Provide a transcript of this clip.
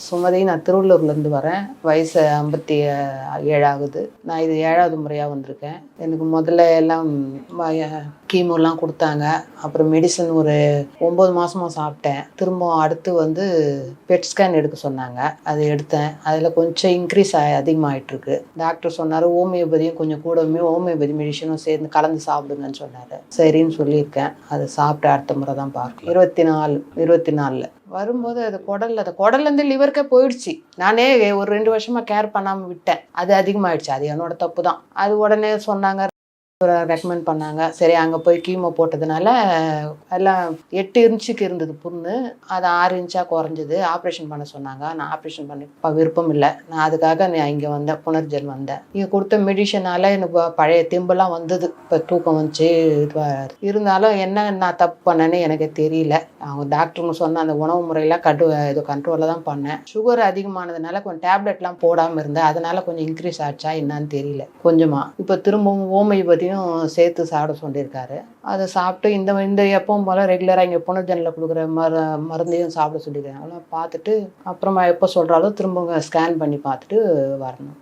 சுமதி, நான் திருவள்ளூர்லேருந்து வரேன். வயசு 57 ஆகுது. நான் இது 7வது முறையாக வந்திருக்கேன். எனக்கு முதல்ல எல்லாம் கீமோலாம் கொடுத்தாங்க. அப்புறம் மெடிசன் ஒரு 9 மாதமாக சாப்பிட்டேன். திரும்ப அடுத்து வந்து பெட் ஸ்கேன் எடுக்க சொன்னாங்க. அது எடுத்தேன். அதில் கொஞ்சம் இன்க்ரீஸ் அதிகமாகிட்டுருக்கு. டாக்டர் சொன்னார் ஹோமியோபதியும் கொஞ்சம் கூடவே ஹோமியோபதி மெடிசனும் சேர்ந்து கலந்து சாப்பிடுங்கன்னு சொன்னார். சரின்னு சொல்லியிருக்கேன். அதை சாப்பிட்டு அடுத்த முறை தான் பார்க்கணும். 24 வரும்போது அது குடல்லேருந்து லிவருக்கே போயிடுச்சு. நானே ஒரு 2 வருஷமாக கேர் பண்ணாமல் விட்டேன். அது அதிகமாகிடுச்சு. அது என்னோட தப்பு தான். அது உடனே சொன்னாங்க, ரெக்கமெண்ட் பண்ணாங்க. சரி, அங்கே போய் கீமோ போட்டதுனால எல்லாம் 8 இன்ச்சுக்கு இருந்தது புண்ணு. அது 6 இன்ச்சாக குறைஞ்சிது. ஆப்ரேஷன் பண்ண சொன்னாங்க. நான் ஆப்ரேஷன் பண்ண விருப்பம் இல்லை. நான் அதுக்காக இங்கே வந்தேன், புனர்ஜென் வந்தேன். இங்கே கொடுத்த மெடிஷனால் எனக்கு பழைய திம்பெல்லாம் வந்தது. இப்போ தூக்கம் வந்துச்சு. இருந்தாலும் என்ன நான் தப்பு பண்ணேன்னு எனக்கு தெரியல. அவங்க டாக்டருங்க சொன்ன அந்த உணவு முறையெல்லாம் இது கண்ட்ரோலில் தான் பண்ணேன். சுகர் அதிகமானதுனால கொஞ்சம் டேப்லெட்லாம் போடாமல் இருந்தேன். அதனால கொஞ்சம் இன்க்ரீஸ் ஆச்சா என்னன்னு தெரியல. கொஞ்சமாக இப்போ திரும்பவும் ஹோமியோபதியும் சேர்த்து சாப்பிட சொல்லியிருக்காரு. அதை சாப்பிட்டு இந்த எப்பவும் போல் ரெகுலராக இங்கே புனர்ஜெனில் கொடுக்குற மருந்தையும் சாப்பிட சொல்லியிருக்காங்க. அதெல்லாம் பார்த்துட்டு அப்புறமா எப்போ சொல்கிறாலும் திரும்ப ஸ்கேன் பண்ணி பார்த்துட்டு வரணும்.